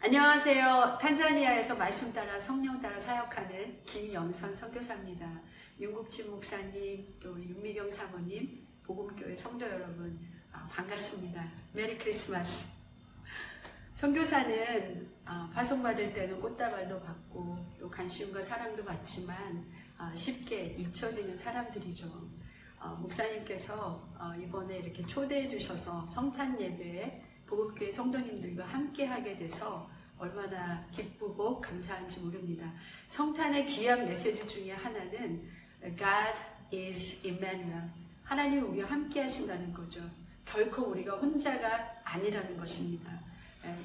안녕하세요. 탄자니아에서 말씀 따라 성령 따라 사역하는 김영선 선교사입니다. 윤국진 목사님, 또 우리 윤미경 사모님, 복음교회 성도 여러분 반갑습니다. 메리 크리스마스. 선교사는 파송받을 때는 꽃다발도 받고 또 관심과 사랑도 받지만 쉽게 잊혀지는 사람들이죠. 목사님께서 이번에 이렇게 초대해 주셔서 성탄 예배에 복음교회 성도님들과 함께 하게 돼서 얼마나 기쁘고 감사한지 모릅니다. 성탄의 귀한 메시지 중에 하나는 God is Emmanuel. 하나님이 우리와 함께 하신다는 거죠. 결코 우리가 혼자가 아니라는 것입니다.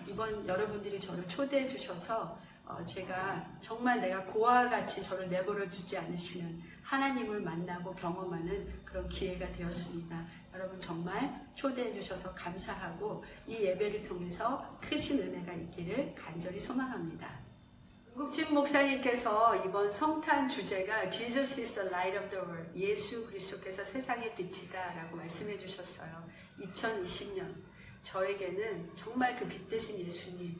이번 여러분들이 저를 초대해 주셔서 제가 정말 내가 고아와 같이 저를 내버려 두지 않으시는 하나님을 만나고 경험하는 그런 기회가 되었습니다. 여러분 정말 초대해 주셔서 감사하고 이 예배를 통해서 크신 은혜가 있기를 간절히 소망합니다. 국진 목사님께서 이번 성탄 주제가 Jesus is the light of the world, 예수 그리스도께서 세상의 빛이다 라고 말씀해 주셨어요. 2020년 저에게는 정말 그 빛 대신 예수님을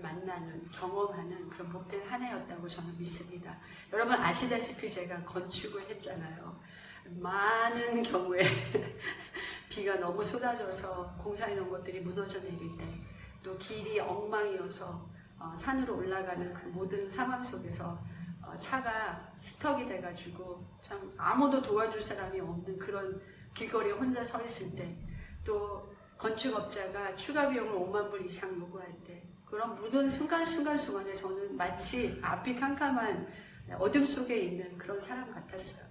만나는, 경험하는 그런 복된 한 해였다고 저는 믿습니다. 여러분 아시다시피 제가 건축을 했잖아요. 많은 경우에 비가 너무 쏟아져서 공사해 놓은 것들이 무너져 내릴 때, 또 길이 엉망이어서 산으로 올라가는 그 모든 상황 속에서 차가 스턱이 돼가지고 참 아무도 도와줄 사람이 없는 그런 길거리에 혼자 서 있을 때, 또 건축업자가 추가 비용을 5만 불 이상 요구할 때, 그런 모든 순간순간에 저는 마치 앞이 캄캄한 어둠 속에 있는 그런 사람 같았어요.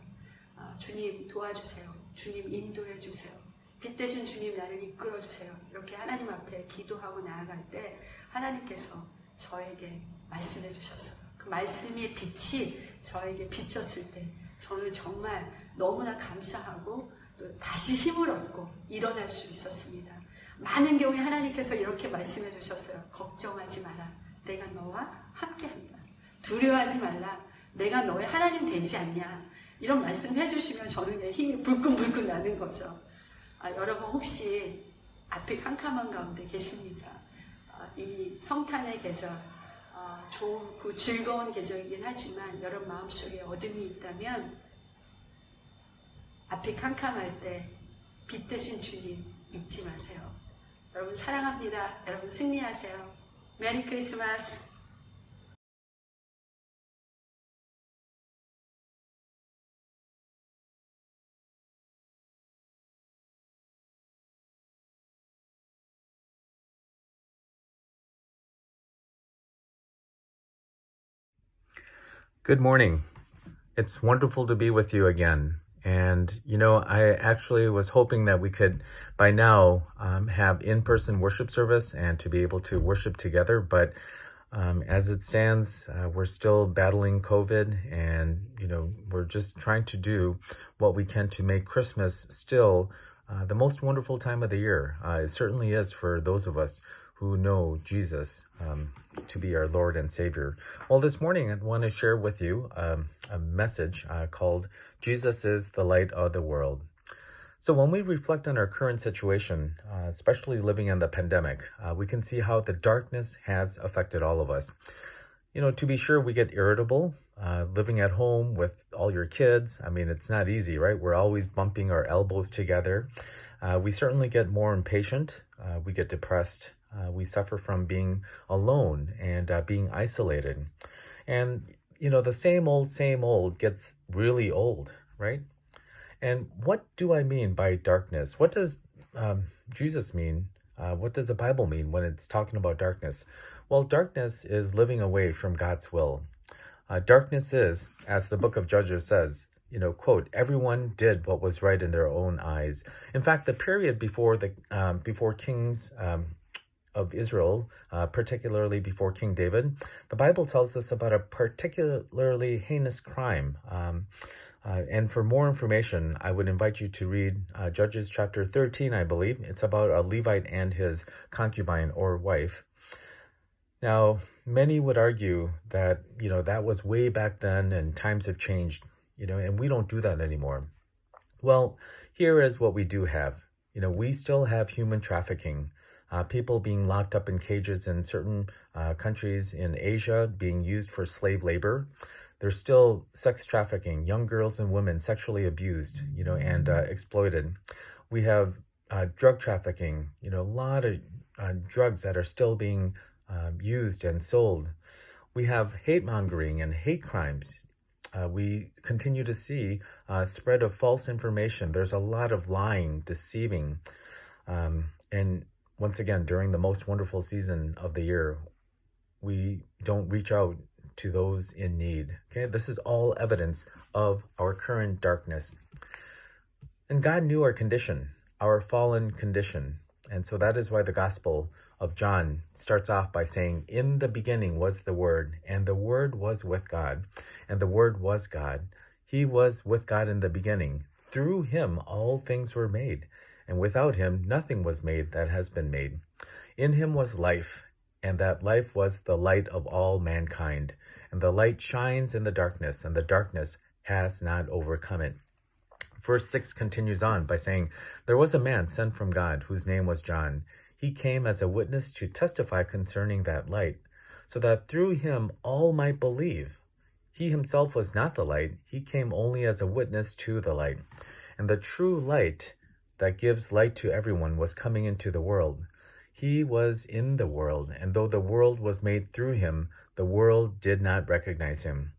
주님 도와주세요. 주님 인도해 주세요. 빛 대신 주님 나를 이끌어 주세요. 이렇게 하나님 앞에 기도하고 나아갈 때 하나님께서 저에게 말씀해 주셨어요. 그 말씀의 빛이 저에게 비쳤을 때 저는 정말 너무나 감사하고 또 다시 힘을 얻고 일어날 수 있었습니다. 많은 경우에 하나님께서 이렇게 말씀해 주셨어요. 걱정하지 마라. 내가 너와 함께한다. 두려워하지 말라. 내가 너의 하나님 되지 않냐. 이런 말씀 해주시면 저는 힘이 불끈불끈 나는 거죠. 여러분 혹시 앞이 캄캄한 가운데 계십니까? 이 성탄의 계절, 좋고 즐거운 계절이긴 하지만 여러분 마음속에 어둠이 있다면 앞이 캄캄할 때 빛 대신 주님 잊지 마세요. 여러분 사랑합니다. 여러분 승리하세요. 메리 크리스마스. Good morning. It's wonderful to be with you again. And, I actually was hoping that we could, by now, have in-person worship service and to be able to worship together. But as it stands, we're still battling COVID and, we're just trying to do what we can to make Christmas still the most wonderful time of the year. It certainly is for those of us who know Jesus to be our Lord and Savior. Well, this morning I want to share with you a message called Jesus is the Light of the World. So when we reflect on our current situation, especially living in the pandemic, we can see how the darkness has affected all of us. To be sure, we get irritable living at home with all your kids. I mean, it's not easy, right? We're always bumping our elbows together. We certainly get more impatient. We get depressed. We suffer from being alone and being isolated. And, the same old gets really old, right? And what do I mean by darkness? What does Jesus mean? What does the Bible mean when it's talking about darkness? Well, darkness is living away from God's will. Darkness is, as the book of Judges says, quote, everyone did what was right in their own eyes. In fact, the period before kings of Israel, particularly before King David, the Bible tells us about a particularly heinous crime. And for more information, I would invite you to read Judges chapter 13, I believe. It's about a Levite and his concubine or wife. Now, many would argue that, that was way back then and times have changed, and we don't do that anymore. Well, here is what we do have. We still have human trafficking. people being locked up in cages in certain countries in Asia, being used for slave labor. There's still sex trafficking, young girls and women sexually abused, and exploited. We have drug trafficking, a lot of drugs that are still being used and sold. We have hate mongering and hate crimes. We continue to see spread of false information. There's a lot of lying, deceiving. And once again, during the most wonderful season of the year, we don't reach out to those in need. Okay, this is all evidence of our current darkness. And God knew our condition, our fallen condition. And so that is why the Gospel of John starts off by saying, in the beginning was the Word, and the Word was with God, and the Word was God. He was with God in the beginning. Through him all things were made, and without him nothing was made that has been made. In him was life, and that life was the light of all mankind. And the light shines in the darkness, and the darkness has not overcome it. Verse 6 continues on by saying, there was a man sent from God, whose name was John. He came as a witness to testify concerning that light, so that through him all might believe. He himself was not the light. He came only as a witness to the light. And the true light that gives light to everyone was coming into the world. He was in the world, and though the world was made through him, the world did not recognize him.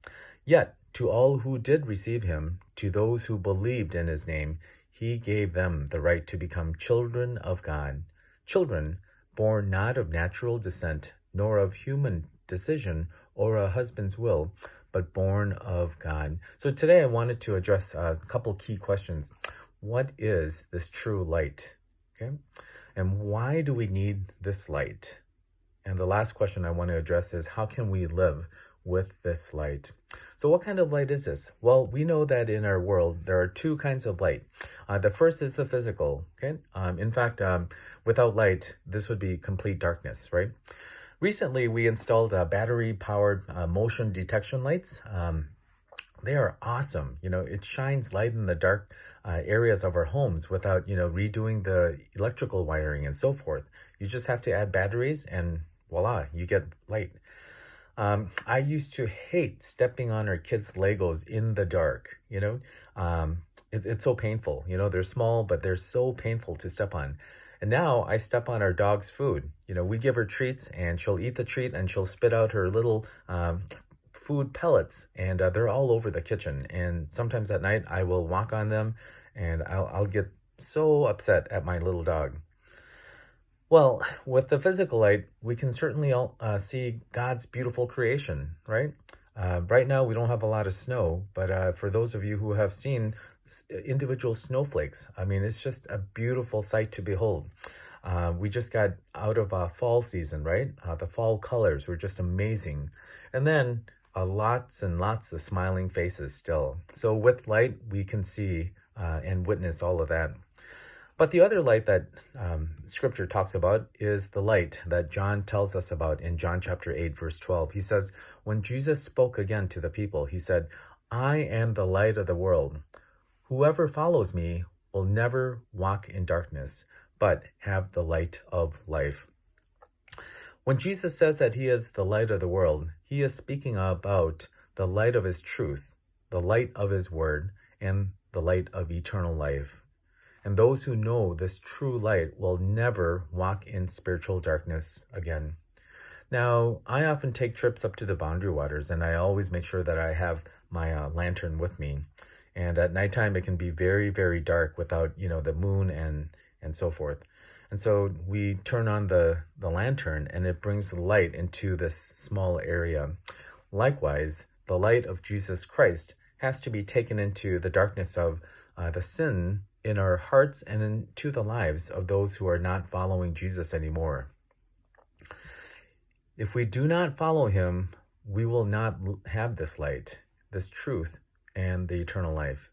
Yet, to all who did receive him, to those who believed in his name, he gave them the right to become children of God. Children born not of natural descent, nor of human decision or a husband's will, but born of God. So today I wanted to address a couple key questions. What is this true light? Okay, and why do we need this light? And the last question I want to address is, how can we live with this light? So what kind of light is this? Well, we know that in our world, there are two kinds of light. The first is the physical, okay? In fact, without light, this would be complete darkness, right? Recently, we installed battery-powered motion detection lights. They are awesome. It shines light in the dark areas of our homes without, redoing the electrical wiring and so forth. You just have to add batteries and voila, you get light. I used to hate stepping on our kids' Legos in the dark, it's so painful. They're small, but they're so painful to step on. And now I step on our dog's food. We give her treats and she'll eat the treat and she'll spit out her little food pellets, and they're all over the kitchen. And sometimes at night I will walk on them and I'll get so upset at my little dog. Well, with the physical light, we can certainly see God's beautiful creation, right? Right now, we don't have a lot of snow, but for those of you who have seen individual snowflakes, it's just a beautiful sight to behold. We just got out of fall season, right? The fall colors were just amazing. And then lots and lots of smiling faces still. So with light, we can see and witness all of that. But the other light that Scripture talks about is the light that John tells us about in John chapter 8, verse 12. He says, when Jesus spoke again to the people, he said, I am the light of the world. Whoever follows me will never walk in darkness, but have the light of life. When Jesus says that he is the light of the world, he is speaking about the light of his truth, the light of his word, and the light of eternal life. And those who know this true light will never walk in spiritual darkness again. Now, I often take trips up to the Boundary Waters, and I always make sure that I have my lantern with me. And at nighttime, it can be very, very dark without, the moon and so forth. And so we turn on the lantern, and it brings light into this small area. Likewise, the light of Jesus Christ has to be taken into the darkness of the sin in our hearts and into the lives of those who are not following Jesus anymore. If we do not follow him, we will not have this light, this truth, and the eternal life.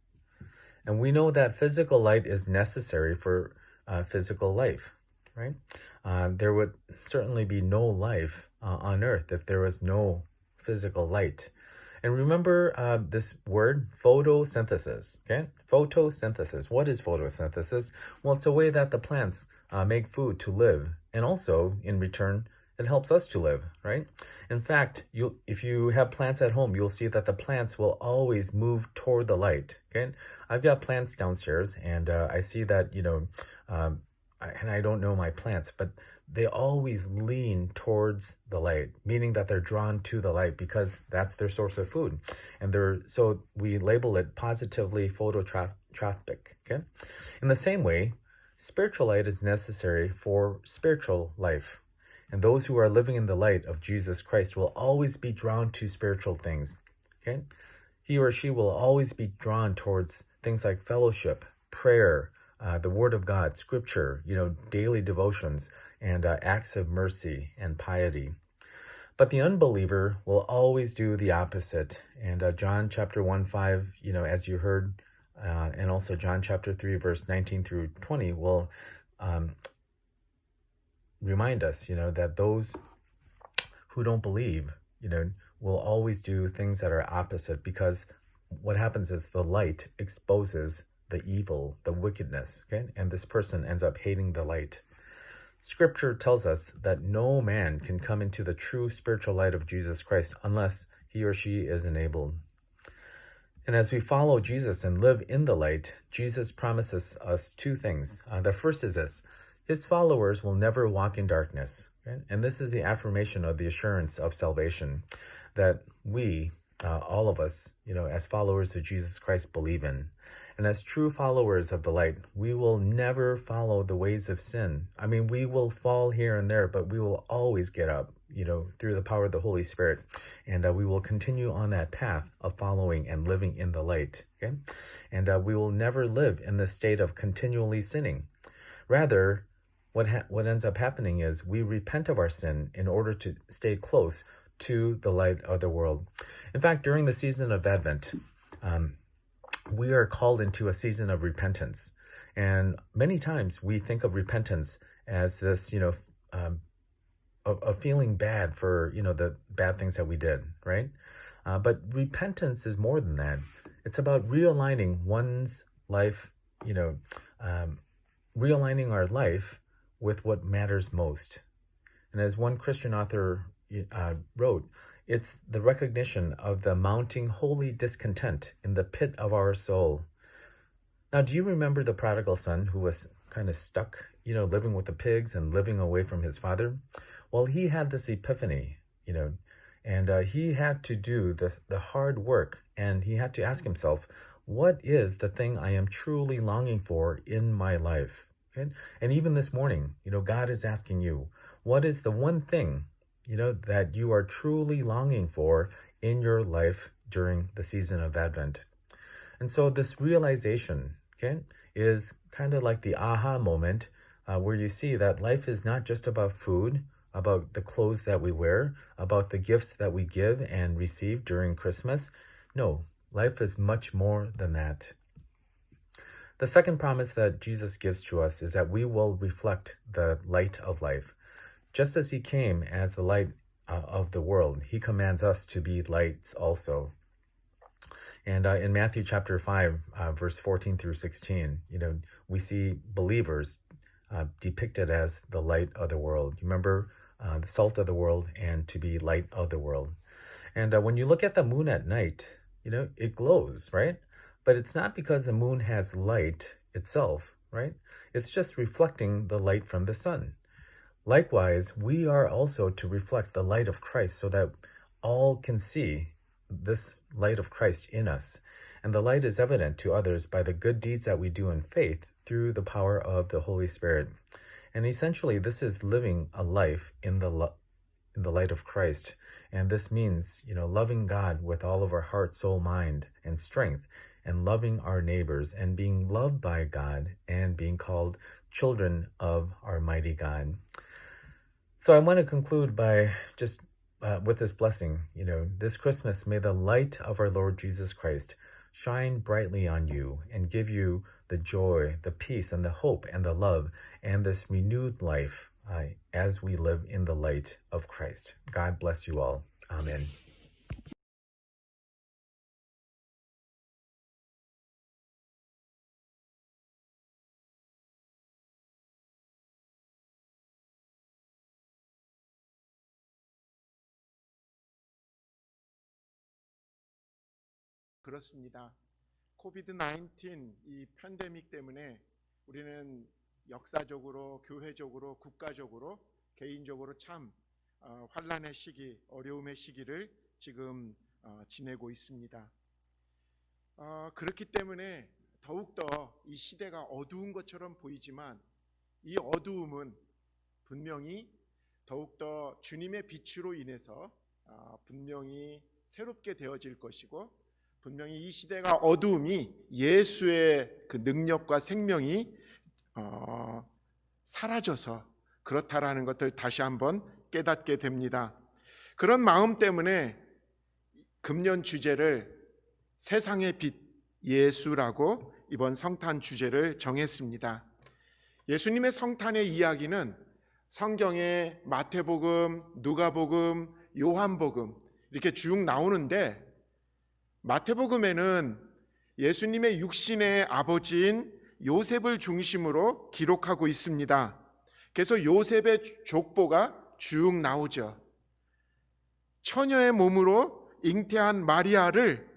And we know that physical light is necessary for physical life, right? There would certainly be no life on earth if there was no physical light. And remember this word, photosynthesis, okay? Photosynthesis. What is photosynthesis? Well, it's a way that the plants make food to live. And also, in return, it helps us to live, right? In fact, if you have plants at home, you'll see that the plants will always move toward the light, okay? I've got plants downstairs, and I see that, and I don't know my plants, but they always lean towards the light, meaning that they're drawn to the light because that's their source of food. And so we label it positively phototropic, okay? In the same way, spiritual light is necessary for spiritual life. And those who are living in the light of Jesus Christ will always be drawn to spiritual things, okay? He or she will always be drawn towards things like fellowship, prayer, the Word of God, Scripture, daily devotions, and acts of mercy and piety. But the unbeliever will always do the opposite. And John chapter 1:5, as you heard, and also John chapter 3, verse 19 through 20 will remind us, that those who don't believe, will always do things that are opposite, because what happens is the light exposes the evil, the wickedness, okay? And this person ends up hating the light. Scripture tells us that no man can come into the true spiritual light of Jesus Christ unless he or she is enabled. And as we follow Jesus and live in the light, Jesus promises us two things. The first is this: his followers will never walk in darkness. Okay? And this is the affirmation of the assurance of salvation that we, all of us, as followers of Jesus Christ, believe in. And as true followers of the light, we will never follow the ways of sin. I mean, we will fall here and there, but we will always get up, through the power of the Holy Spirit. And we will continue on that path of following and living in the light. Okay? And we will never live in the state of continually sinning. Rather, what ends up happening is we repent of our sin in order to stay close to the light of the world. In fact, during the season of Advent, we are called into a season of repentance. And many times we think of repentance as this, of feeling bad for, the bad things that we did, right? But repentance is more than that. It's about realigning one's life, realigning our life with what matters most. And as one Christian author wrote, it's the recognition of the mounting holy discontent in the pit of our soul. Now, do you remember the prodigal son who was kind of stuck, living with the pigs and living away from his father? Well, he had this epiphany, and he had to do the hard work, and he had to ask himself, what is the thing I am truly longing for in my life? Okay? And even this morning, God is asking you, what is the one thing that you are truly longing for in your life during the season of Advent? And so this realization, okay, is kind of like the aha moment where you see that life is not just about food, about the clothes that we wear, about the gifts that we give and receive during Christmas. No, life is much more than that. The second promise that Jesus gives to us is that we will reflect the light of life. Just as he came as the light of the world, he commands us to be lights also. And in Matthew chapter 5, verse 14 through 16, we see believers depicted as the light of the world. You remember the salt of the world and to be light of the world. And when you look at the moon at night, it glows, right? But it's not because the moon has light itself, right? It's just reflecting the light from the sun. Likewise, we are also to reflect the light of Christ so that all can see this light of Christ in us. And the light is evident to others by the good deeds that we do in faith through the power of the Holy Spirit. And essentially, this is living a life in the light of Christ. And this means, loving God with all of our heart, soul, mind, and strength, and loving our neighbors and being loved by God and being called children of our mighty God. So I want to conclude by just with this blessing. This Christmas, may the light of our Lord Jesus Christ shine brightly on you and give you the joy, the peace, and the hope, and the love, and this renewed life as we live in the light of Christ. God bless you all. Amen. 그렇습니다. 코비드-19 이 팬데믹 때문에 우리는 역사적으로, 교회적으로, 국가적으로, 개인적으로 참 환난의 시기, 어려움의 시기를 지금 지내고 있습니다. 그렇기 때문에 더욱더 이 시대가 어두운 것처럼 보이지만 이 어두움은 분명히 더욱더 주님의 빛으로 인해서 분명히 새롭게 되어질 것이고, 분명히 이 시대가 어두움이 예수의 그 능력과 생명이 사라져서 그렇다라는 것을 다시 한번 깨닫게 됩니다. 그런 마음 때문에 금년 주제를 세상의 빛 예수라고 이번 성탄 주제를 정했습니다. 예수님의 성탄의 이야기는 성경에 마태복음, 누가복음, 요한복음 이렇게 쭉 나오는데, 마태복음에는 예수님의 육신의 아버지인 요셉을 중심으로 기록하고 있습니다. 그래서 요셉의 족보가 쭉 나오죠. 처녀의 몸으로 잉태한 마리아를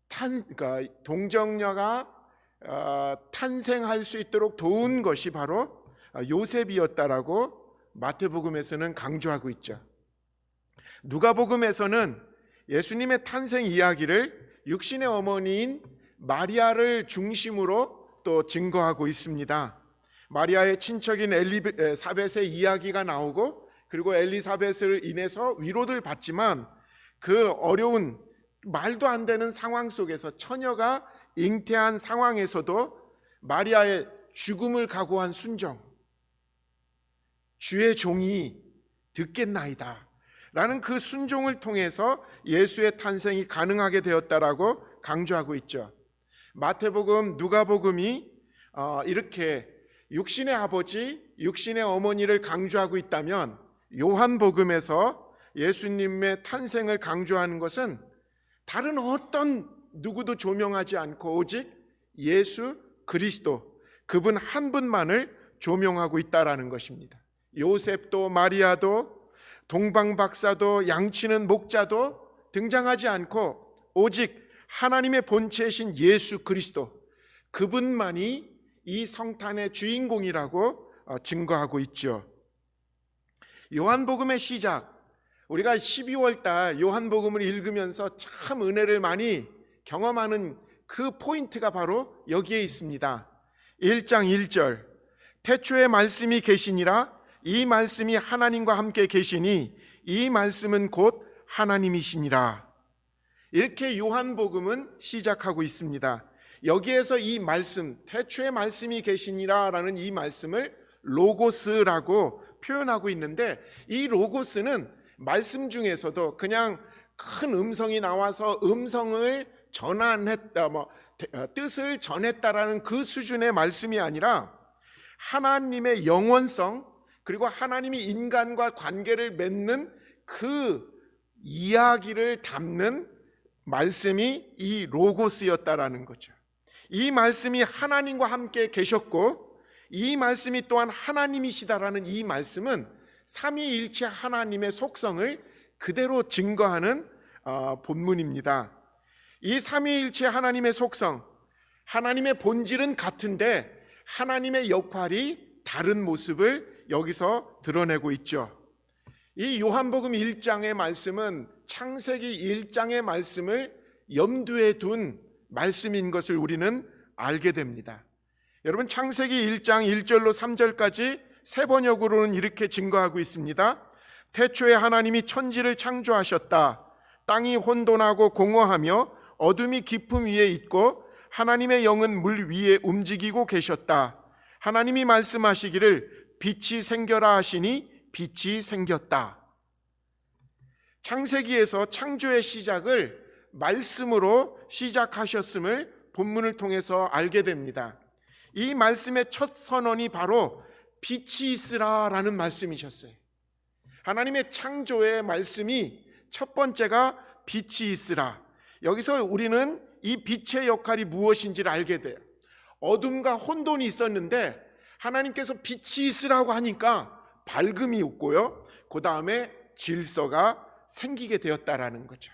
그러니까 동정녀가 탄생할 수 있도록 도운 것이 바로 요셉이었다라고 마태복음에서는 강조하고 있죠. 누가복음에서는 예수님의 탄생 이야기를 육신의 어머니인 마리아를 중심으로 또 증거하고 있습니다. 마리아의 친척인 엘리사벳의 이야기가 나오고, 그리고 엘리사벳을 인해서 위로를 받지만 그 어려운 말도 안 되는 상황 속에서, 처녀가 잉태한 상황에서도 마리아의 죽음을 각오한 순종, 주의 종이 듣겠나이다 라는 그 순종을 통해서 예수의 탄생이 가능하게 되었다라고 강조하고 있죠. 마태복음, 누가복음이 이렇게 육신의 아버지, 육신의 어머니를 강조하고 있다면, 요한복음에서 예수님의 탄생을 강조하는 것은 다른 어떤 누구도 조명하지 않고 오직 예수 그리스도, 그분 한 분만을 조명하고 있다라는 것입니다. 요셉도 마리아도 동방박사도 양치는 목자도 등장하지 않고 오직 하나님의 본체이신 예수 그리스도, 그분만이 이 성탄의 주인공이라고 증거하고 있죠. 요한복음의 시작, 우리가 12월 달 요한복음을 읽으면서 참 은혜를 많이 경험하는 그 포인트가 바로 여기에 있습니다. 1장 1절, 태초에 말씀이 계시니라, 이 말씀이 하나님과 함께 계시니 이 말씀은 곧 하나님이시니라. 이렇게 요한복음은 시작하고 있습니다. 여기에서 이 말씀, 태초에 말씀이 계시니라 라는 이 말씀을 로고스라고 표현하고 있는데, 이 로고스는 말씀 중에서도 그냥 큰 음성이 나와서 음성을 전환했다, 뜻을 전했다라는 그 수준의 말씀이 아니라 하나님의 영원성, 그리고 하나님이 인간과 관계를 맺는 그 이야기를 담는 말씀이 이 로고스였다라는 거죠. 이 말씀이 하나님과 함께 계셨고, 이 말씀이 또한 하나님이시다라는 이 말씀은 삼위일체 하나님의 속성을 그대로 증거하는 본문입니다. 이 삼위일체 하나님의 속성, 하나님의 본질은 같은데 하나님의 역할이 다른 모습을 여기서 드러내고 있죠. 이 요한복음 1장의 말씀은 창세기 1장의 말씀을 염두에 둔 말씀인 것을 우리는 알게 됩니다. 여러분, 창세기 1장 1절로 3절까지 세 번역으로는 이렇게 증거하고 있습니다. 태초에 하나님이 천지를 창조하셨다. 땅이 혼돈하고 공허하며 어둠이 깊음 위에 있고 하나님의 영은 물 위에 움직이고 계셨다. 하나님이 말씀하시기를 빛이 생겨라 하시니 빛이 생겼다. 창세기에서 창조의 시작을 말씀으로 시작하셨음을 본문을 통해서 알게 됩니다. 이 말씀의 첫 선언이 바로 빛이 있으라 라는 말씀이셨어요. 하나님의 창조의 말씀이 첫 번째가 빛이 있으라. 여기서 우리는 이 빛의 역할이 무엇인지를 알게 돼요. 어둠과 혼돈이 있었는데 하나님께서 빛이 있으라고 하니까 밝음이 있고요, 그 다음에 질서가 생기게 되었다라는 거죠.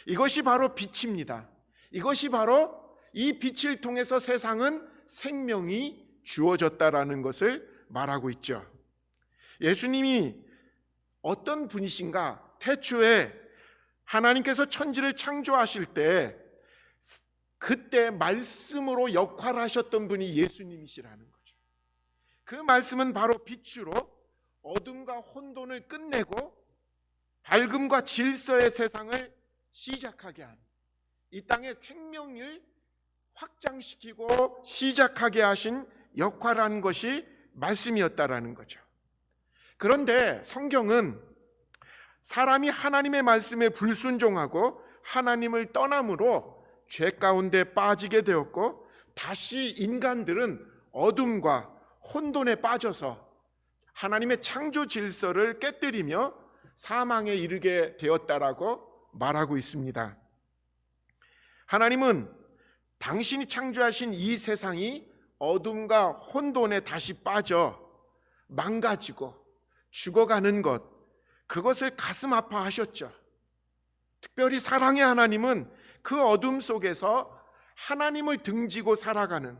이것이 바로 빛입니다. 이것이 바로 이 빛을 통해서 세상은 생명이 주어졌다라는 것을 말하고 있죠. 예수님이 어떤 분이신가? 태초에 하나님께서 천지를 창조하실 때 그때 말씀으로 역할하셨던 분이 예수님이시라는 거죠. 그 말씀은 바로 빛으로 어둠과 혼돈을 끝내고 밝음과 질서의 세상을 시작하게 한, 이 땅의 생명을 확장시키고 시작하게 하신 역할을 한 것이 말씀이었다라는 거죠. 그런데 성경은 사람이 하나님의 말씀에 불순종하고 하나님을 떠남으로 죄 가운데 빠지게 되었고, 다시 인간들은 어둠과 혼돈에 빠져서 하나님의 창조 질서를 깨뜨리며 사망에 이르게 되었다라고 말하고 있습니다. 하나님은 당신이 창조하신 이 세상이 어둠과 혼돈에 다시 빠져 망가지고 죽어가는 것, 그것을 가슴 아파하셨죠. 특별히 사랑의 하나님은 그 어둠 속에서 하나님을 등지고 살아가는,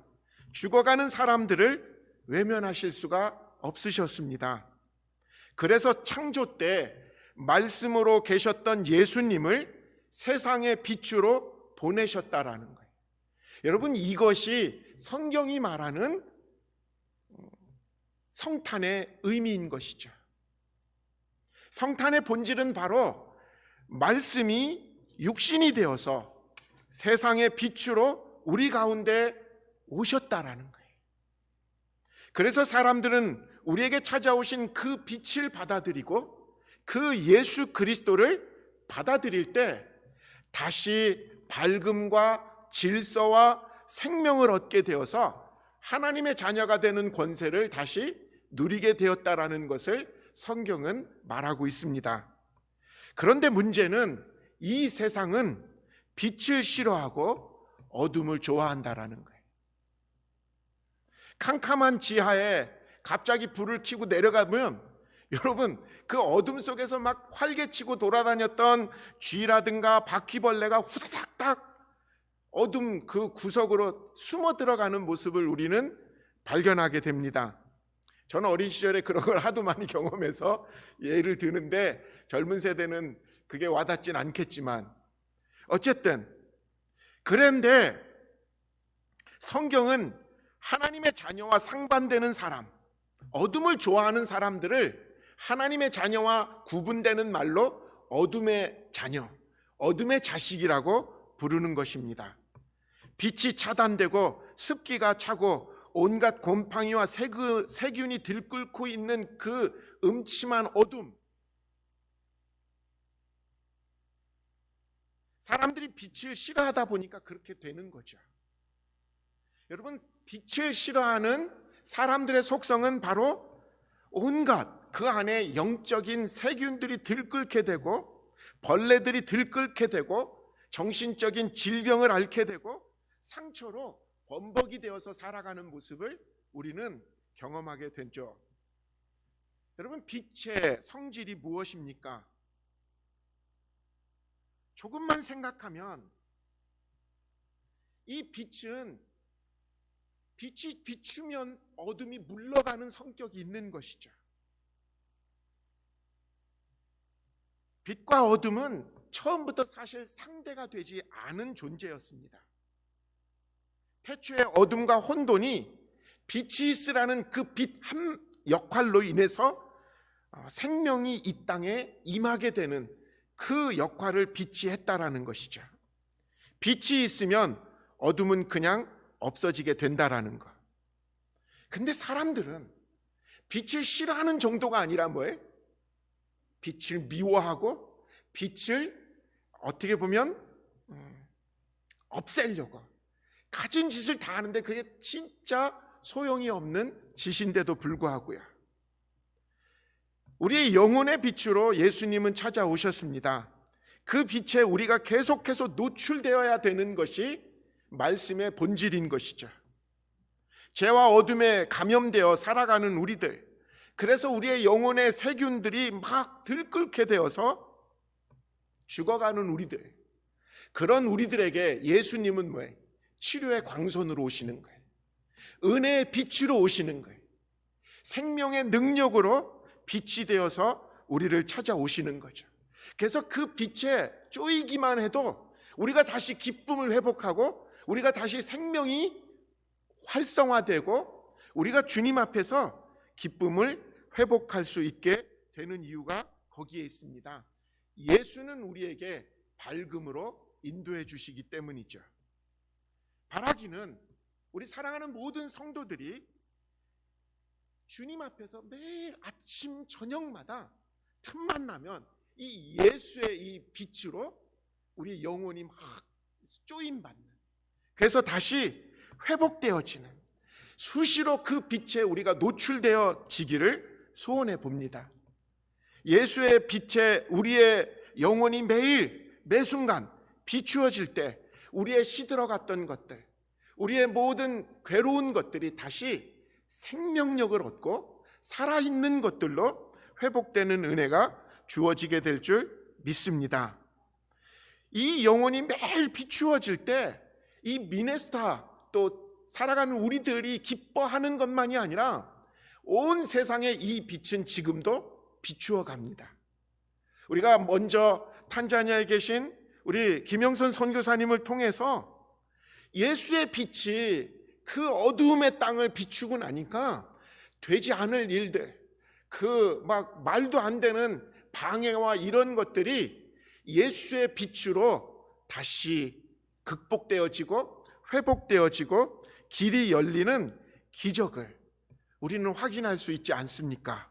죽어가는 사람들을 외면하실 수가 없으셨습니다. 그래서 창조 때 말씀으로 계셨던 예수님을 세상의 빛으로 보내셨다라는 거예요. 여러분, 이것이 성경이 말하는 성탄의 의미인 것이죠. 성탄의 본질은 바로 말씀이 육신이 되어서 세상의 빛으로 우리 가운데 오셨다라는 거예요. 그래서 사람들은 우리에게 찾아오신 그 빛을 받아들이고 그 예수 그리스도를 받아들일 때 다시 밝음과 질서와 생명을 얻게 되어서 하나님의 자녀가 되는 권세를 다시 누리게 되었다라는 것을 성경은 말하고 있습니다. 그런데 문제는 이 세상은 빛을 싫어하고 어둠을 좋아한다라는 거예요. 캄캄한 지하에 갑자기 불을 켜고 내려가면 여러분, 그 어둠 속에서 막 활개치고 돌아다녔던 쥐라든가 바퀴벌레가 후다닥 어둠 그 구석으로 숨어 들어가는 모습을 우리는 발견하게 됩니다. 저는 어린 시절에 그런 걸 하도 많이 경험해서 예를 드는데 젊은 세대는 그게 와닿진 않겠지만, 어쨌든 그런데 성경은 하나님의 자녀와 상반되는 사람, 어둠을 좋아하는 사람들을 하나님의 자녀와 구분되는 말로 어둠의 자녀, 어둠의 자식이라고 부르는 것입니다. 빛이 차단되고 습기가 차고 온갖 곰팡이와 세균이 들끓고 있는 그 음침한 어둠, 사람들이 빛을 싫어하다 보니까 그렇게 되는 거죠. 여러분, 빛을 싫어하는 사람들의 속성은 바로 온갖 그 안에 영적인 세균들이 들끓게 되고 벌레들이 들끓게 되고 정신적인 질병을 앓게 되고 상처로 범벅이 되어서 살아가는 모습을 우리는 경험하게 되죠. 여러분, 빛의 성질이 무엇입니까? 조금만 생각하면 이 빛은 빛이 비추면 어둠이 물러가는 성격이 있는 것이죠. 빛과 어둠은 처음부터 사실 상대가 되지 않은 존재였습니다. 태초에 어둠과 혼돈이 빛이 있으라는 그 빛 한 역할로 인해서 생명이 이 땅에 임하게 되는 그 역할을 빛이 했다라는 것이죠. 빛이 있으면 어둠은 그냥 없어지게 된다라는 것. 근데 사람들은 빛을 싫어하는 정도가 아니라 뭐예요? 빛을 미워하고 빛을 어떻게 보면 없애려고 가진 짓을 다 하는데 그게 진짜 소용이 없는 짓인데도 불구하고요. 우리의 영혼의 빛으로 예수님은 찾아오셨습니다. 그 빛에 우리가 계속해서 노출되어야 되는 것이 말씀의 본질인 것이죠. 죄와 어둠에 감염되어 살아가는 우리들, 그래서 우리의 영혼의 세균들이 막 들끓게 되어서 죽어가는 우리들, 그런 우리들에게 예수님은 뭐예요? 치료의 광선으로 오시는 거예요. 은혜의 빛으로 오시는 거예요. 생명의 능력으로 빛이 되어서 우리를 찾아오시는 거죠. 그래서 그 빛에 쪼이기만 해도 우리가 다시 기쁨을 회복하고 우리가 다시 생명이 활성화되고 우리가 주님 앞에서 기쁨을 회복할 수 있게 되는 이유가 거기에 있습니다. 예수는 우리에게 밝음으로 인도해 주시기 때문이죠. 바라기는 우리 사랑하는 모든 성도들이 주님 앞에서 매일 아침 저녁마다 틈만 나면 이 예수의 이 빛으로 우리 영혼이 막 쪼임받는, 그래서 다시 회복되어지는, 수시로 그 빛에 우리가 노출되어지기를 소원해 봅니다. 예수의 빛에 우리의 영혼이 매일 매순간 비추어질 때 우리의 시들어갔던 것들, 우리의 모든 괴로운 것들이 다시 생명력을 얻고 살아있는 것들로 회복되는 은혜가 주어지게 될 줄 믿습니다. 이 영혼이 매일 비추어질 때 이 미네소타 또 살아가는 우리들이 기뻐하는 것만이 아니라 온 세상의 이 빛은 지금도 비추어 갑니다. 우리가 먼저 탄자니아에 계신 우리 김영선 선교사님을 통해서 예수의 빛이 그 어두움의 땅을 비추고 나니까 되지 않을 일들, 그 막 말도 안 되는 방해와 이런 것들이 예수의 빛으로 다시 극복되어지고 회복되어지고 길이 열리는 기적을 우리는 확인할 수 있지 않습니까?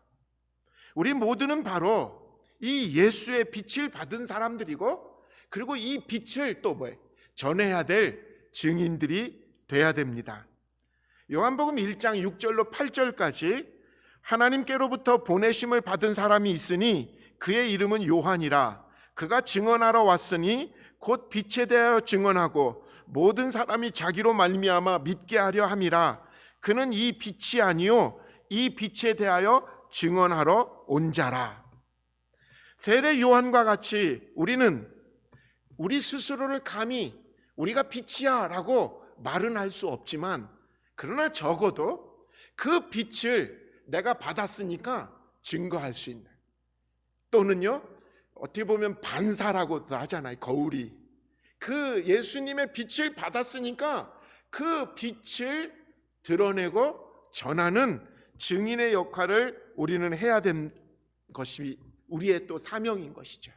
우리 모두는 바로 이 예수의 빛을 받은 사람들이고, 그리고 이 빛을 또 뭐예요? 전해야 될 증인들이 돼야 됩니다. 요한복음 1장 6절로 8절까지 하나님께로부터 보내심을 받은 사람이 있으니 그의 이름은 요한이라. 그가 증언하러 왔으니 곧 빛에 대하여 증언하고 모든 사람이 자기로 말미암아 믿게 하려 함이라. 그는 이 빛이 아니요 이 빛에 대하여 증언하러 온 자라. 세례 요한과 같이 우리는 우리 스스로를 감히 우리가 빛이야 라고 말은 할 수 없지만, 그러나 적어도 그 빛을 내가 받았으니까 증거할 수 있는, 또는요 어떻게 보면 반사라고도 하잖아요. 거울이 그 예수님의 빛을 받았으니까 그 빛을 드러내고 전하는 증인의 역할을 우리는 해야 되는 것이 우리의 또 사명인 것이죠.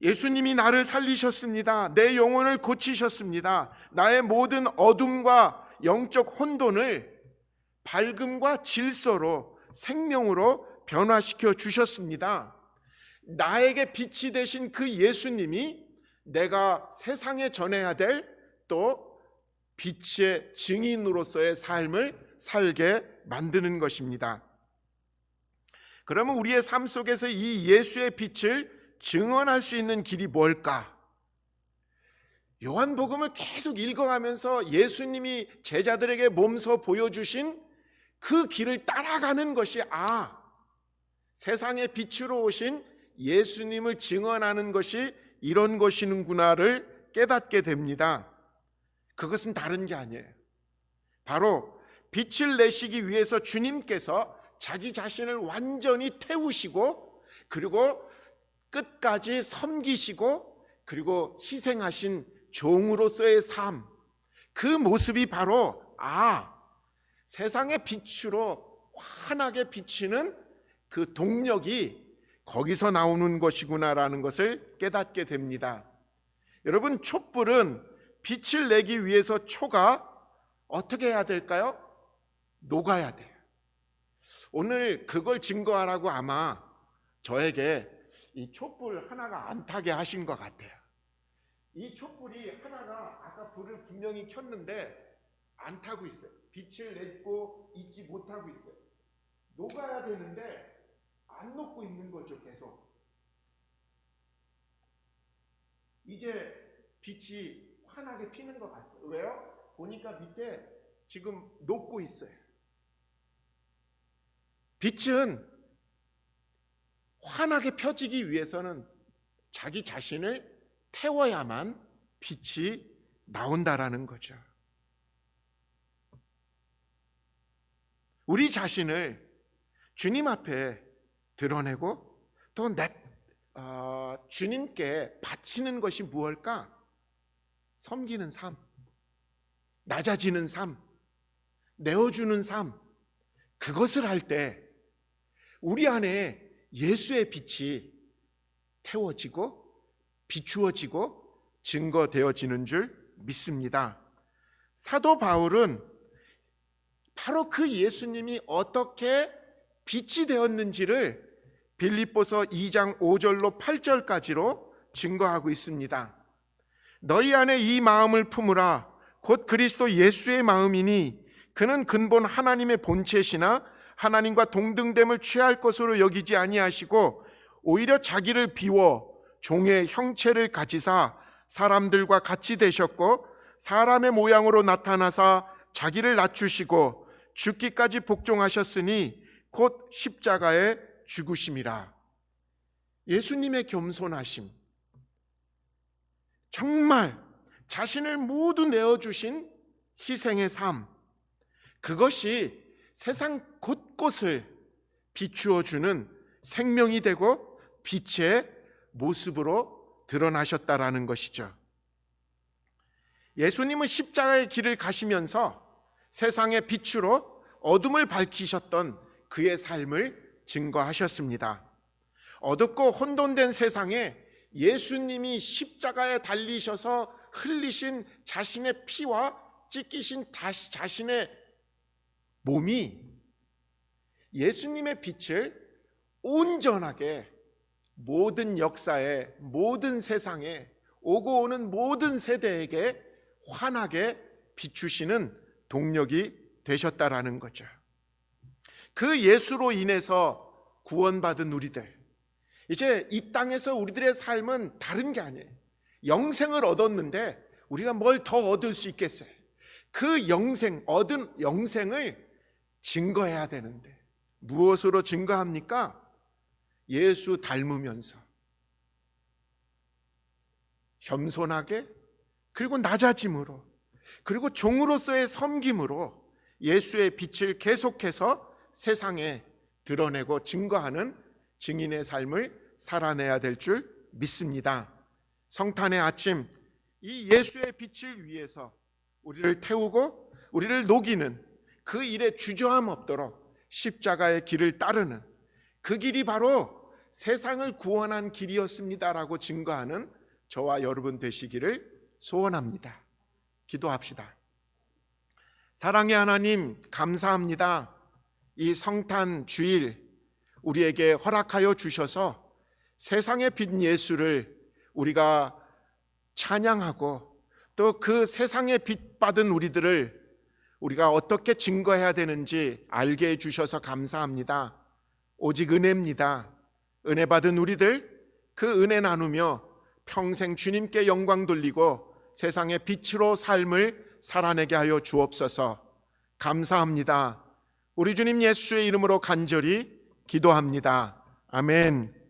예수님이 나를 살리셨습니다. 내 영혼을 고치셨습니다. 나의 모든 어둠과 영적 혼돈을 밝음과 질서로 생명으로 변화시켜 주셨습니다. 나에게 빛이 되신 그 예수님이 내가 세상에 전해야 될 또 빛의 증인으로서의 삶을 살게 만드는 것입니다. 그러면 우리의 삶 속에서 이 예수의 빛을 증언할 수 있는 길이 뭘까? 요한복음을 계속 읽어가면서 예수님이 제자들에게 몸소 보여주신 그 길을 따라가는 것이 세상의 빛으로 오신 예수님을 증언하는 것이 이런 것이는구나를 깨닫게 됩니다. 그것은 다른 게 아니에요. 바로 빛을 내시기 위해서 주님께서 자기 자신을 완전히 태우시고, 그리고 끝까지 섬기시고, 그리고 희생하신 종으로서의 삶, 그 모습이 바로 세상의 빛으로 환하게 비치는 그 동력이 거기서 나오는 것이구나라는 것을 깨닫게 됩니다. 여러분, 촛불은 빛을 내기 위해서 초가 어떻게 해야 될까요? 녹아야 돼요. 오늘 그걸 증거하라고 아마 저에게 이 촛불 하나가 안 타게 하신 것 같아요. 이 촛불이 하나가 아까 불을 분명히 켰는데 안 타고 있어요. 빛을 내고 있지 못하고 있어요. 녹아야 되는데 안 녹고 있는 거죠. 계속. 이제 빛이 환하게 피는 것 같아요. 왜요? 보니까 밑에 지금 녹고 있어요. 빛은 환하게 펴지기 위해서는 자기 자신을 태워야만 빛이 나온다라는 거죠. 우리 자신을 주님 앞에 드러내고 또 주님께 바치는 것이 무엇일까? 섬기는 삶, 낮아지는 삶, 내어주는 삶. 그것을 할 때 우리 안에 예수의 빛이 태워지고 비추어지고 증거되어지는 줄 믿습니다. 사도 바울은 바로 그 예수님이 어떻게 빛이 되었는지를 빌립보서 2장 5절로 8절까지로 증거하고 있습니다. 너희 안에 이 마음을 품으라. 곧 그리스도 예수의 마음이니 그는 근본 하나님의 본체시나 하나님과 동등됨을 취할 것으로 여기지 아니하시고 오히려 자기를 비워 종의 형체를 가지사 사람들과 같이 되셨고 사람의 모양으로 나타나사 자기를 낮추시고 죽기까지 복종하셨으니 곧 십자가에 죽으심이라. 예수님의 겸손하심, 정말 자신을 모두 내어주신 희생의 삶, 그것이 세상 곳곳을 비추어주는 생명이 되고 빛의 모습으로 드러나셨다라는 것이죠. 예수님은 십자가의 길을 가시면서 세상의 빛으로 어둠을 밝히셨던 그의 삶을 증거하셨습니다. 어둡고 혼돈된 세상에 예수님이 십자가에 달리셔서 흘리신 자신의 피와 찢기신 자신의 몸이 예수님의 빛을 온전하게 모든 역사에, 모든 세상에, 오고 오는 모든 세대에게 환하게 비추시는 동력이 되셨다라는 거죠. 그 예수로 인해서 구원받은 우리들, 이제 이 땅에서 우리들의 삶은 다른 게 아니에요. 영생을 얻었는데 우리가 뭘 더 얻을 수 있겠어요? 그 얻은 영생을 증거해야 되는데 무엇으로 증거합니까? 예수 닮으면서 겸손하게, 그리고 낮아짐으로, 그리고 종으로서의 섬김으로 예수의 빛을 계속해서 세상에 드러내고 증거하는 증인의 삶을 살아내야 될 줄 믿습니다. 성탄의 아침, 이 예수의 빛을 위해서 우리를 태우고 우리를 녹이는 그 일에 주저함 없도록 십자가의 길을 따르는 그 길이 바로 세상을 구원한 길이었습니다라고 증거하는 저와 여러분 되시기를 소원합니다. 기도합시다. 사랑의 하나님, 감사합니다. 이 성탄 주일 우리에게 허락하여 주셔서 세상의 빛 예수를 우리가 찬양하고 또 그 세상의 빛 받은 우리들을 우리가 어떻게 증거해야 되는지 알게 해주셔서 감사합니다. 오직 은혜입니다. 은혜 받은 우리들 그 은혜 나누며 평생 주님께 영광 돌리고 세상의 빛으로 삶을 살아내게 하여 주옵소서. 감사합니다. 우리 주님 예수의 이름으로 간절히 기도합니다. 아멘.